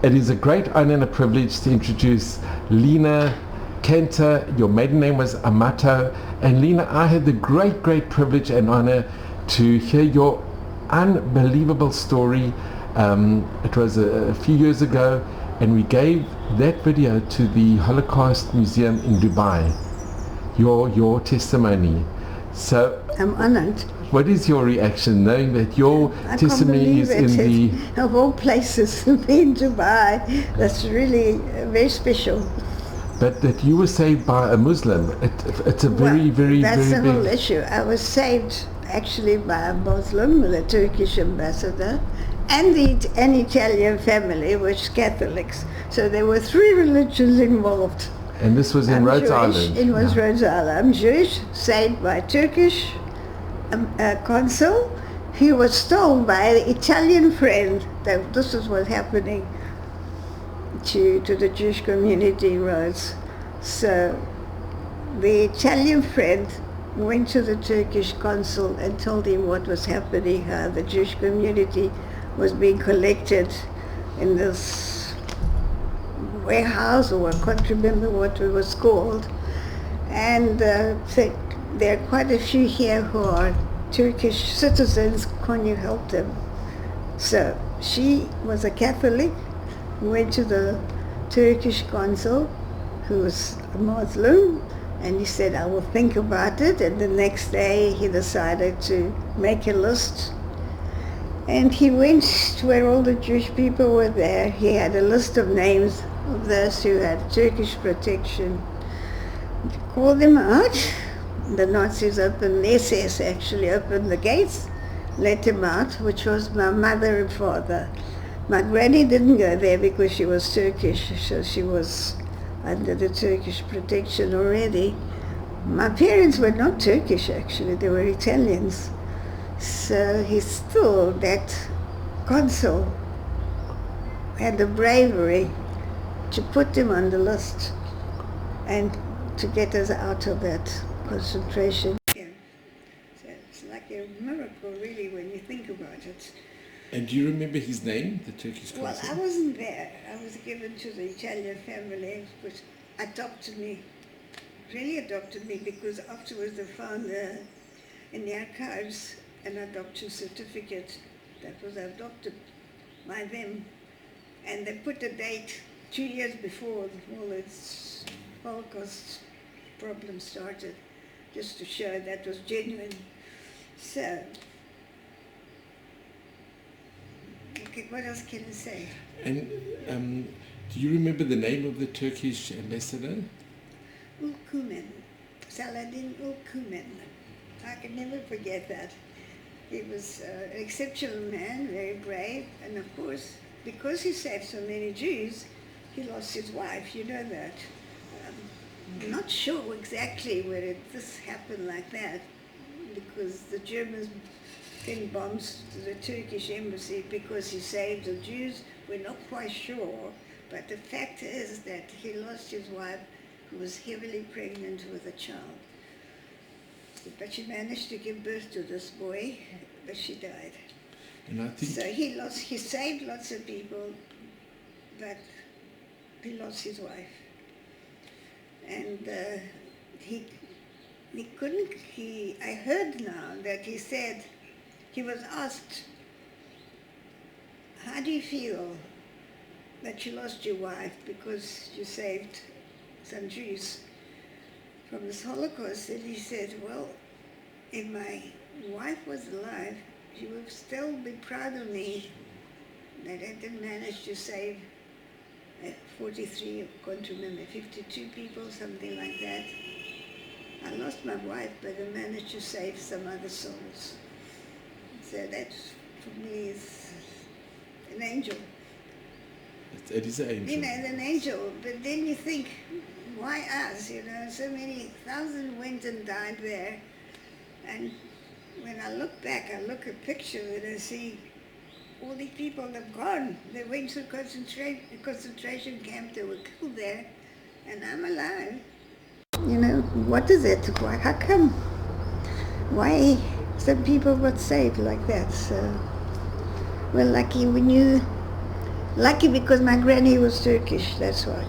It is a great honor and a privilege to introduce Lina Kenter. Your maiden name was Amato. And Lina, I had the great privilege and honor to hear your unbelievable story. It was a few years ago, and we gave that video to the Holocaust Museum in Dubai. Your testimony. So I'm honored. What is your reaction knowing that your testimony is in the... Of all places to be in Dubai, that's really very special. But that you were saved by a Muslim, it's a very that's the big... whole issue. I was saved actually by a Muslim, the Turkish ambassador, and an Italian family, which is Catholics. So there were three religions involved. And this was in Rhodes Island? It was Rhodes Island. I'm Jewish, saved by Turkish consul. He was told by an Italian friend that this is what's happening to the Jewish community in Rhodes. So the Italian friend went to the Turkish consul and told him what was happening, how the Jewish community was being collected in this warehouse, or I can't remember what it was called, and said, there are quite a few here who are Turkish citizens, can you help them? So she was a Catholic, went to the Turkish consul, who was a Muslim, and he said, I will think about it, and the next day he decided to make a list. And he went to where all the Jewish people were there. He had a list of names of those who had Turkish protection. He called them out. The Nazis opened, the SS actually opened the gates, let him out, which was my mother and father. My granny didn't go there because she was Turkish, so she was under the Turkish protection already. My parents were not Turkish actually, they were Italians. So he still, that consul, had the bravery to put him on the list and to get us out of that concentration camp. So it's like a miracle really when you think about it. And do you remember his name, the Turkish consul? Well, I wasn't there. I was given to the Italian family, which adopted me, really adopted me, because afterwards they found in the archives an adoption certificate that was adopted by them. And they put a date 2 years before all this Holocaust problem started, just to show that was genuine. So, okay, what else can I say? And do you remember the name of the Turkish ambassador? Ulkumen, Selahattin Ulkumen. I can never forget that. He was an exceptional man, very brave, and of course, because he saved so many Jews, he lost his wife, you know that. I'm not sure exactly where this happened like that, because the Germans pinned bombs to the Turkish embassy because he saved the Jews. We're not quite sure, but the fact is that he lost his wife, who was heavily pregnant with a child. But she managed to give birth to this boy, but she died. And I think so he saved lots of people, but he lost his wife. And I heard now that he said, he was asked, how do you feel that you lost your wife because you saved some Jews from this Holocaust? And he said, well, if my wife was alive, she would still be proud of me that I didn't manage to save 43, I can't remember, 52 people, something like that. I lost my wife, but I managed to save some other souls. So that, for me, is an angel. It is an angel. You know, an angel, but then you think, why us? You know, so many thousands went and died there. And when I look back, I look at pictures and I see all the people have gone. They went to a concentration camp, they were killed there, and I'm alive. You know, what is it? Why, how come? Why some people got saved like that? So we're lucky when you Lucky because my granny was Turkish, that's why.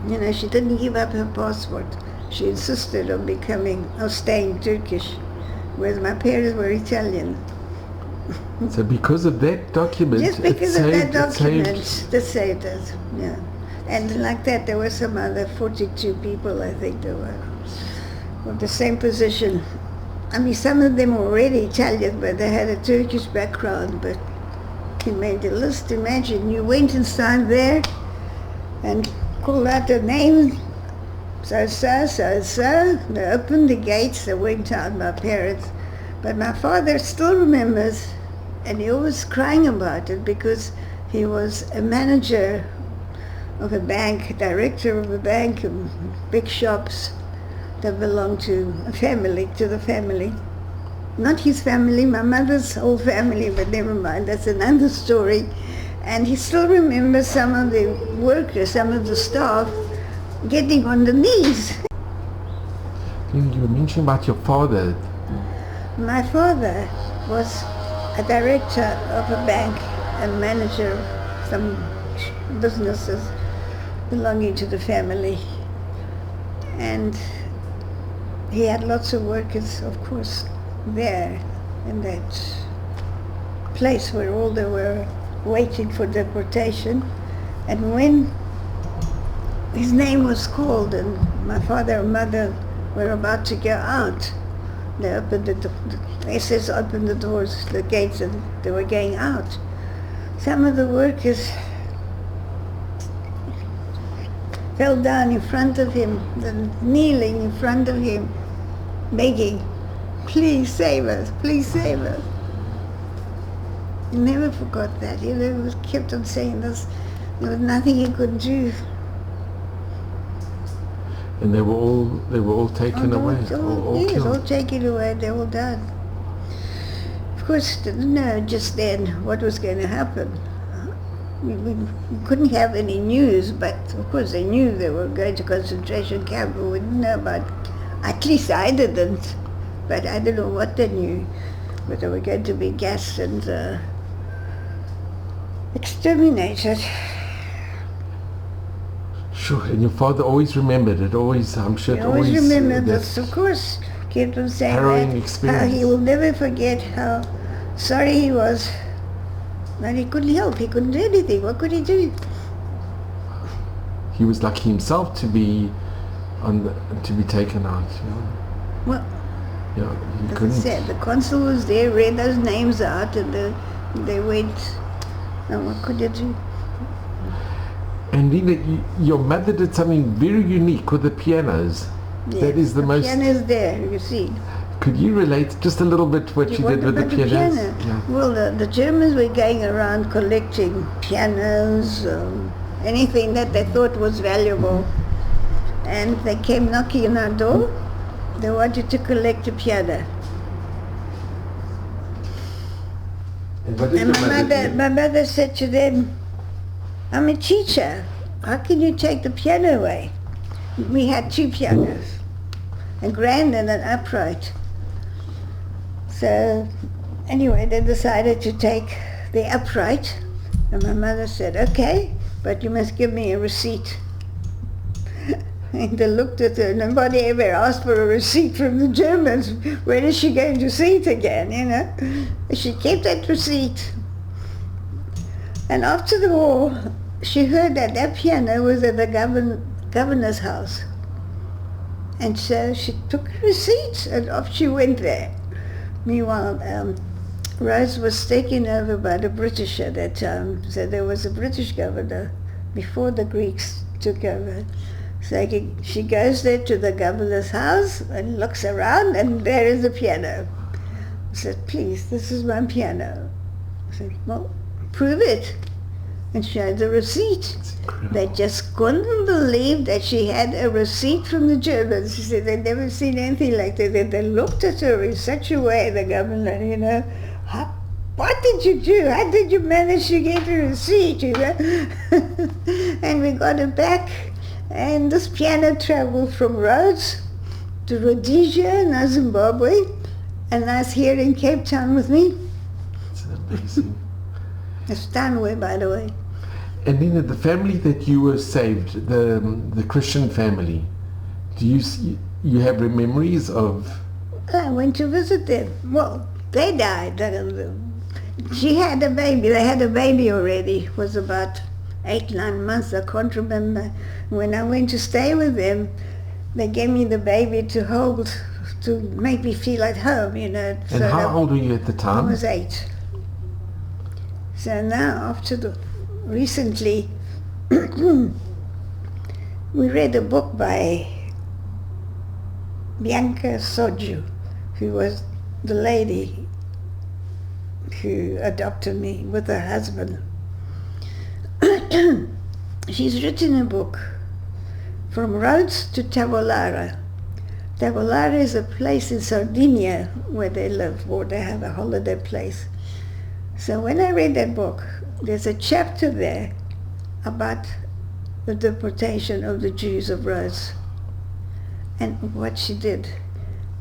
You know, she didn't give up her passport. She insisted on staying Turkish, whereas my parents were Italian. So because of that document, Just because of that document, saved. that saved us, yeah. And like that, there were some other 42 people, I think there were, of the same position. I mean, some of them were already Italian, but they had a Turkish background. But he made the list. Imagine, you went inside there and called out the name, so. They opened the gates, they went out, my parents. But my father still remembers, and he was crying about it because he was a manager of a bank, director of a bank, big shops that belonged to the family. Not his family, my mother's whole family, but never mind, that's another story. And he still remembers some of the workers, some of the staff, getting on the knees. You were mentioning about your father. My father was a director of a bank and manager of some businesses belonging to the family. And he had lots of workers, of course, there in that place where all they were waiting for deportation. And when his name was called and my father and mother were about to go out, they opened the SS opened the doors, the gates, and they were going out. Some of the workers fell down in front of him, kneeling in front of him, begging, please save us, please save us. He never forgot that. He never kept on saying this. There was nothing he could do. And they were all taken away, all yes, killed. all taken away. They all died. Of course, didn't know just then what was going to happen. We couldn't have any news, but of course they knew they were going to concentration camp. But we didn't know about. At least I didn't, but I don't know what they knew. But they were going to be gassed and exterminated. Sure, and your father always remembered it. Always, I'm sure. He always remembered this, of course. Kept on saying harrowing that. experience. How he will never forget how sorry he was. But he couldn't help. He couldn't do anything. What could he do? He was lucky himself to be taken out. You know? Well, Yeah, he as couldn't. I said, the consul was there, read those names out, and they went. And what could you do? And Lina, your mother did something very unique with the pianos. Yes, That is the most. piano's there, you see. Could you relate just a little bit what you did with the about pianos? piano? Yeah. Well, the Germans were going around collecting pianos, anything that they thought was valuable. And they came knocking on our door. They wanted to collect a piano. And what did And your mother do? my mother said to them, I'm a teacher. How can you take the piano away? We had two pianos, a grand and an upright. So anyway, they decided to take the upright. And my mother said, okay, but you must give me a receipt. And they looked at her. Nobody ever asked for a receipt from the Germans. When is she going to see it again, you know? She kept that receipt. And after the war, she heard that that piano was at the governor's house. And so she took a receipt and off she went there. Meanwhile, Rhodes was taken over by the British at that time. So there was a British governor before the Greeks took over. So she goes there to the governor's house and looks around, and there is a piano. I said, please, this is my piano. I said, well, prove it. And showed the receipt. They just couldn't believe that she had a receipt from the Germans. She said they'd never seen anything like that. They looked at her in such a way, the governor, you know, what did you do? How did you manage to get a receipt, you know? And we got it back. And this piano traveled from Rhodes to Rhodesia, now Zimbabwe, and now it's here in Cape Town with me. It's amazing. It's Stanway, by the way. And then the family that you were saved, the Christian family, do you have memories of? I went to visit them. Well, they died. She had a baby. They had a baby already. It was about 8-9 months. I can't remember. When I went to stay with them, they gave me the baby to hold, to make me feel at home, you know. And so how old were you at the time? I was 8. So now, recently, we read a book by Bianca Soju, who was the lady who adopted me with her husband. She's written a book, From Rhodes to Tavolara. Tavolara is a place in Sardinia where they live, or they have a holiday place. So when I read that book, there's a chapter there about the deportation of the Jews of Rhodes and what she did,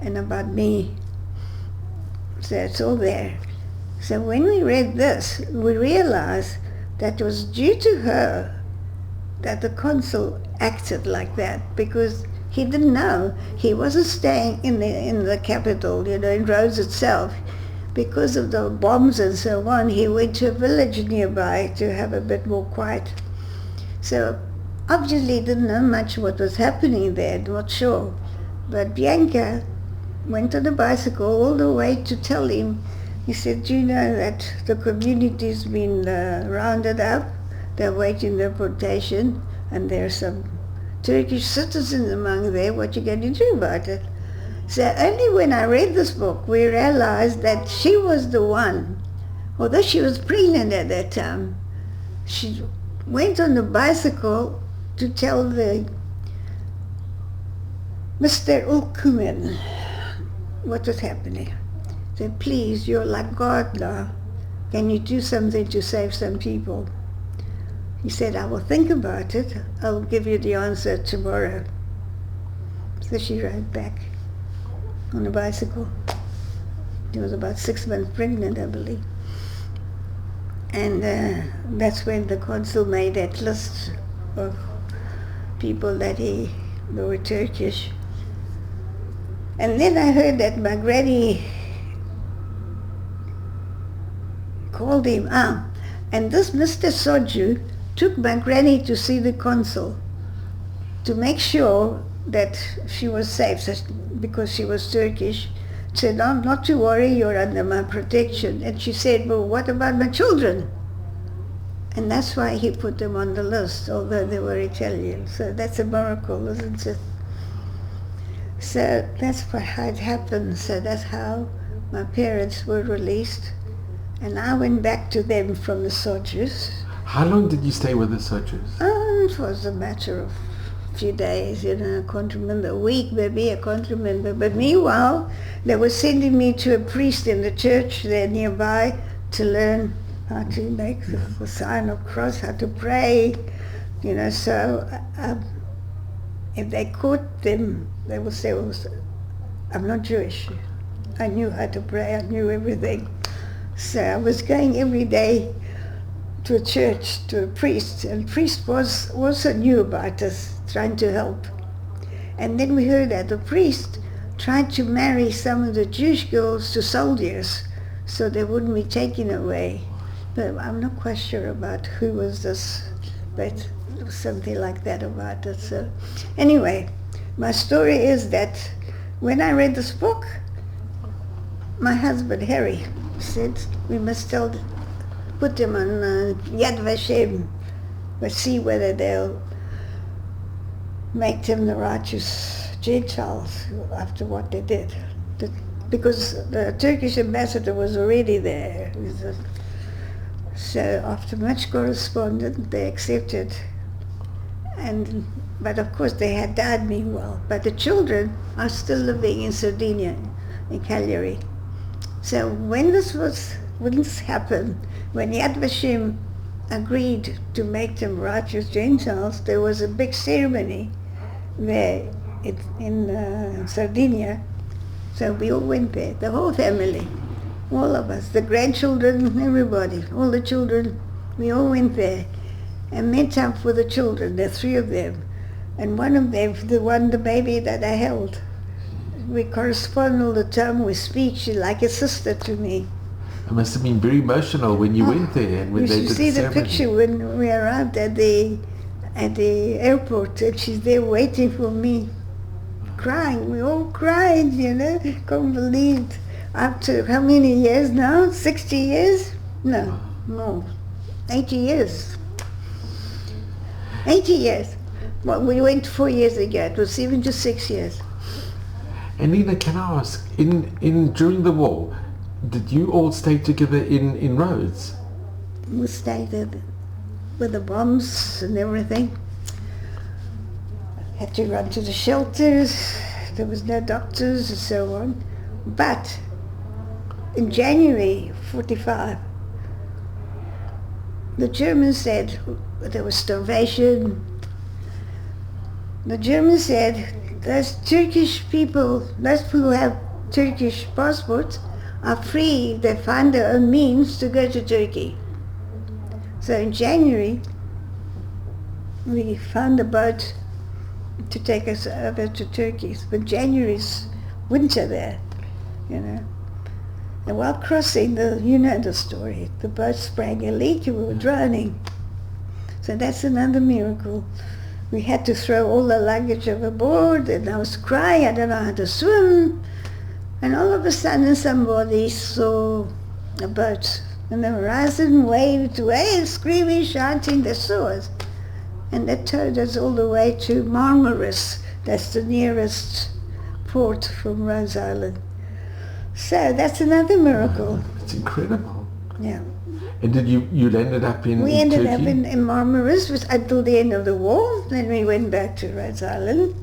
and about me. So it's all there. So when we read this, we realized that it was due to her that the consul acted like that, because he didn't know. He wasn't staying in the capital, you know, in Rhodes itself. Because of the bombs and so on, he went to a village nearby to have a bit more quiet. So obviously he didn't know much what was happening there, not sure. But Bianca went on a bicycle all the way to tell him. He said, "Do you know that the community's been rounded up? They're waiting deportation, and there's some Turkish citizens among there. What you going to do about it?" So only when I read this book, we realized that she was the one, although she was pregnant at that time, she went on the bicycle to tell the Mr. Ulkumen what was happening. Said, "Please, you're like God now. Can you do something to save some people?" He said, "I will think about it. I'll give you the answer tomorrow." So she rode back on a bicycle. She was about 6 months pregnant, I believe. And that's when the consul made that list of people that were Turkish. And then I heard that my granny called him out. And this Mr. Soju took my granny to see the consul to make sure that she was safe, because she was Turkish. Said, "No, not to worry, you're under my protection." And she said, "Well, what about my children?" And that's why he put them on the list, although they were Italian. So that's a miracle, isn't it? So that's how it happened. So that's how my parents were released. And I went back to them from the Sojus. How long did you stay with the Sojus? It was a matter of a few days, you know, I can't remember, a week maybe, I can't remember. But meanwhile, they were sending me to a priest in the church there nearby to learn how to make the sign of cross, how to pray, you know. So if they caught them, they would say, "Well, I'm not Jewish." I knew how to pray, I knew everything. So I was going every day to a church, to a priest, and the priest also knew about us, trying to help. And then we heard that the priest tried to marry some of the Jewish girls to soldiers so they wouldn't be taken away. But I'm not quite sure about who was this, but it was something like that about it. So anyway, my story is that when I read this book, my husband Harry said, "We must put them on Yad Vashem, but see whether they'll make them the righteous Gentiles after what they did." Because the Turkish ambassador was already there. So after much correspondence, they accepted. But of course they had died meanwhile. But the children are still living in Sardinia, in Cagliari. So when this happened, when Yad Vashem agreed to make them righteous Gentiles, there was a big ceremony there in Sardinia. So we all went there, the whole family, all of us, the grandchildren, everybody, all the children, we all went there. and made time for the children. There are 3 of them. And one of them, the baby that I held. We correspond all the time, we speak. She's like a sister to me. It must have been very emotional when you went there and when You they should did see the ceremony. picture when we arrived at the airport, and she's there waiting for me, crying. We all cried, you know. Can't believe. After how many years now? 60 years? No, more. 80 years. 80 years. Well, we went 4 years ago. It was 76 years. And Lina, can I ask, in during the war, did you all stay together in Rhodes? We stayed there with the bombs and everything. Had to run to the shelters. There was no doctors and so on. But in January 45, the Germans said there was starvation. The Germans said those Turkish people, those people who have Turkish passports, are free. They find their own means to go to Turkey. So in January, we found a boat to take us over to Turkey. But January's winter there, you know. And while crossing, you know the story, the boat sprang a leak and we were drowning. So that's another miracle. We had to throw all the luggage overboard, and I was crying, I don't know how to swim. And all of a sudden somebody saw a boat on the horizon, waved, screaming, shouting, they saw us. And they towed us all the way to Marmaris. That's the nearest port from Rhodes Island. So that's another miracle. It's incredible. Yeah. And did you landed up in We ended Turkey? up in Marmaris until the end of the war. Then we went back to Rhodes Island.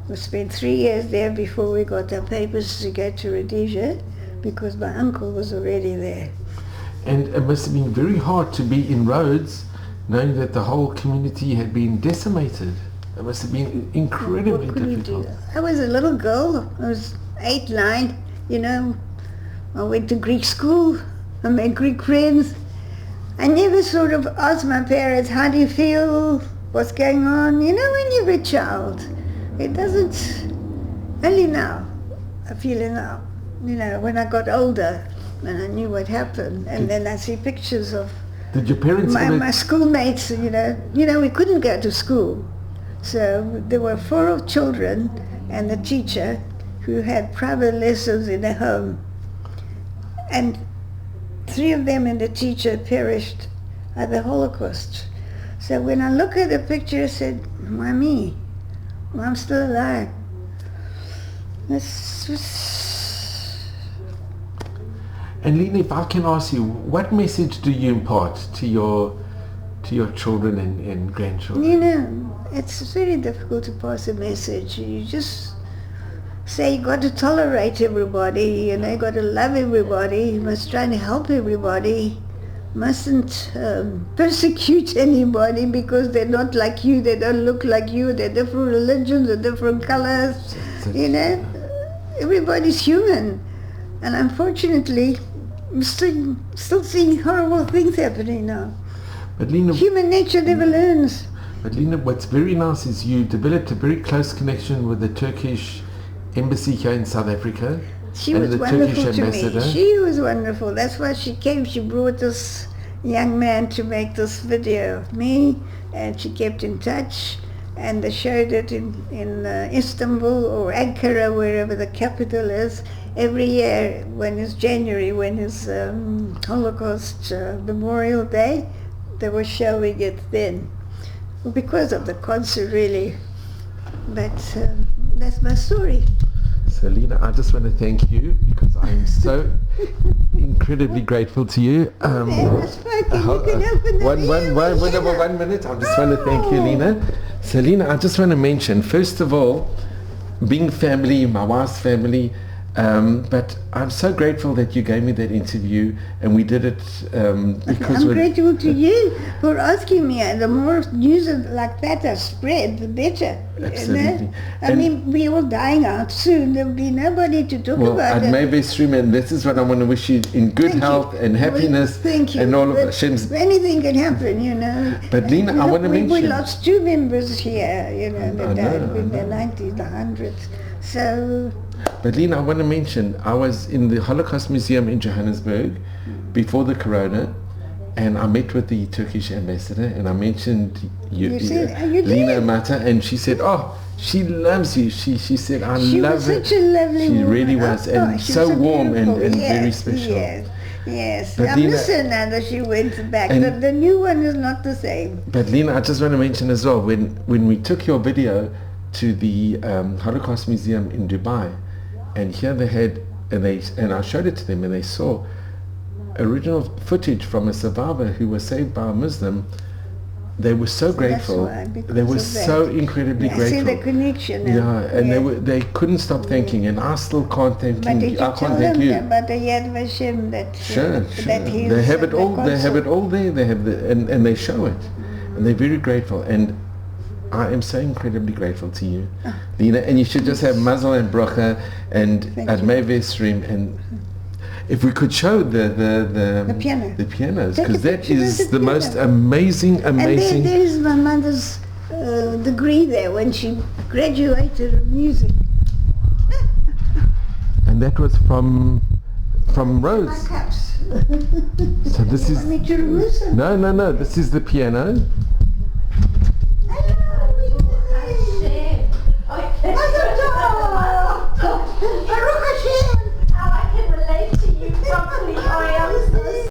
We spent 3 years there before we got our papers to go to Rhodesia, because my uncle was already there. And it must have been very hard to be in Rhodes, knowing that the whole community had been decimated. It must have been incredibly What could we difficult. do? I was a little girl. I was 8, 9, you know. I went to Greek school. I made Greek friends. I never sort of asked my parents, how do you feel? What's going on? You know, when you're a child, it doesn't, only now, I feel it now. You know, when I got older and I knew what happened, and then I see pictures of Did your parents my schoolmates, you know, we couldn't go to school. So there were 4 children and the teacher who had private lessons in a home. And 3 of them and the teacher perished at the Holocaust. So when I look at the picture, I said, Mommy, Mom's still alive. And Lina, if I can ask you, what message do you impart to your children and grandchildren? You know, it's very difficult to pass a message. You just say you got to tolerate everybody, you know, you got to love everybody, you must try to help everybody, mustn't persecute anybody because they're not like you, they don't look like you, they're different religions, they're different colors, you know. Everybody's human. And unfortunately, I'm still seeing horrible things happening now. But Lina, Human nature never learns. But Lina, what's very nice is you developed a very close connection with the Turkish embassy here in South Africa. She and was the wonderful Turkish to ambassador. me. She was wonderful. That's why she came. She brought this young man to make this video of me, and she kept in touch. And they showed it in Istanbul or Ankara, wherever the capital is, every year when it's January, when it's Holocaust Memorial Day. They were showing it then, because of the concert, really. But that's my story. So Lina, I just want to thank you because I am so incredibly grateful to you. You can open the One minute. I just want to thank you, Lina. So Lina, I just want to mention, first of all, being family, my wife's family, But I'm so grateful that you gave me that interview, and we did it because I'm grateful to you for asking me. And the more news like that are spread, the better. Absolutely. You know? I mean, we're all dying out soon. There'll be nobody to talk about it. Maybe and this is what I want to wish you in good health and happiness. Thank you. And all of Hashem's. Anything can happen, you know. But Lina, I want to mention. We lost 2 members here, you know, that died in the 90s, the 100s. So. But Lina, I want to mention, I was in the Holocaust Museum in Johannesburg before the corona, and I met with the Turkish ambassador, and I mentioned Lina Amato, and she said, "Oh, she loves you." She said, "I love her." She was such a lovely woman. She really was, and so warm and very special. Yes. But I'm listening now that she went back. The new one is not the same. But Lina, I just want to mention as well, when we took your video to the Holocaust Museum in Dubai, and here they had, and I showed it to them, and they saw original footage from a survivor who was saved by a Muslim. They were so grateful. They were so incredibly grateful. I see the connection. And they couldn't stop thanking, and I still can't thank you. I can't thank you. But the Yad Vashem that sure. They have it all. They have it all there. They have and they show it, and they're very grateful. And I am so incredibly grateful to you, Lina, and you should just have mazel and bracha and admei v'esrim, and if we could show the pianos, because that is the most amazing. And there is my mother's degree there when she graduated in music. And that was from Rhodes. So this is no. This is the piano.